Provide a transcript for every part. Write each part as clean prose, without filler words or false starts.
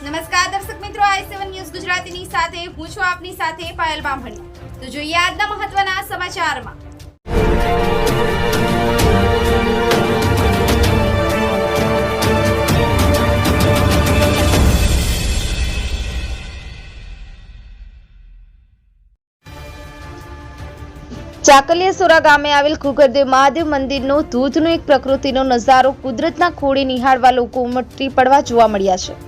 નમસ્કાર દર્શક મિત્રો, i7 ન્યૂઝ ગુજરાતીની સાથે હું છું આપની સાથે પાયલ બામણી। તો જોઈએ આજના મહત્વના સમાચારમાં। ચાકલિયાસોરા ગામે આવેલ ઘુઘરદેવ મહાદેવ મંદિરનો ધૂધનો એક પ્રકૃતિનો નજારો કુદરતના ખોળે નિહાળવા લોકો ઉમટી પડવા જોવા મળ્યા છે।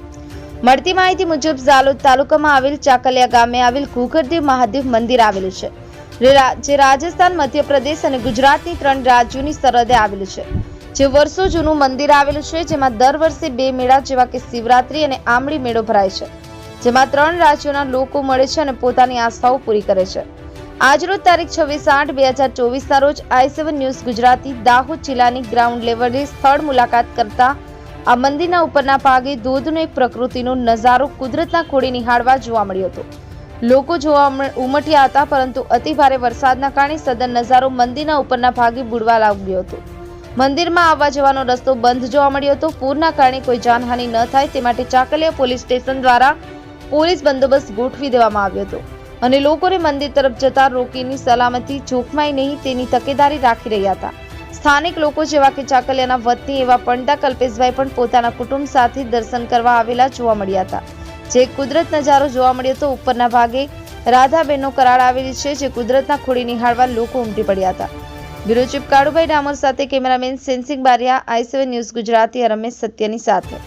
મળતી માહિતી મુજબ ઝાલોદ તાલુકામાં આવેલ ચાકલિયા ગામે આવેલ ઘુઘરદેવ મહાદેવ મંદિર આવેલું છે, જે રાજસ્થાન, મધ્યપ્રદેશ અને ગુજરાતની 3 રાજ્યોની સરહદે આવેલું છે। જે વર્ષો જૂનું મંદિર આવેલું છે, જેમાં દર વર્ષે 2 મેળા જેવા કે શિવરાત્રી અને આંબળી મેળો ભરાય છે, જેમાં 3 રાજ્યોના લોકો મળે છે અને પોતાની આસ્થાઓ પૂરી કરે છે। આજરોજ તારીખ 26/8/2024ના રોજ i7 ન્યૂઝ ગુજરાતી દાહોદ જિલ્લાની ગ્રાઉન્ડ લેવલે સ્થળ મુલાકાત કરતા આ મંદિરના ઉપરના ભાગે ધોધનો એક પ્રકૃતિનો નજારો કુદરતના ખોળે નિહાળવા જોવા મળ્યો હતો। લોકો જોવા ઉમટ્યા હતા, પરંતુ અતિભારે વરસાદના કારણે સદન નજારો મંદિરના ઉપરના ભાગે બુડવા લાગ્યો હતો। મંદિરમાં આવવા જવાનો રસ્તો બંધ જોવા મળ્યો હતો। પૂરના કારણે કોઈ જાનહાનિ ન થાય તે માટે ચાકલિયા પોલીસ સ્ટેશન દ્વારા પોલીસ બંદોબસ્ત ગોઠવી દેવામાં આવ્યો હતો અને લોકોને મંદિર તરફ જતા રોકીની સલામતી જોખમાય નહીં તેની તકેદારી રાખી રહ્યા હતા। સ્થાનિક લોકો જેવા કે ચાકલિયાના વતની એવા પંડા કલ્પેશભાઈ પણ પોતાના કુટુંબ સાથે દર્શન કરવા આવેલા જોવા મળ્યા હતા। જે કુદરત નજારો જોવા મળ્યો હતો, ઉપરના ભાગે રાધાબેનનો કરાડ આવેલી છે, જે કુદરતના ખોળે નિહાળવા લોકો ઉમટી પડ્યા હતા। બ્યુરો ચીફ કાળુભાઈ ડામોર સાથે cameraman sensing Bariya, i7 news Gujarati Ramesh સત્યની સાથે।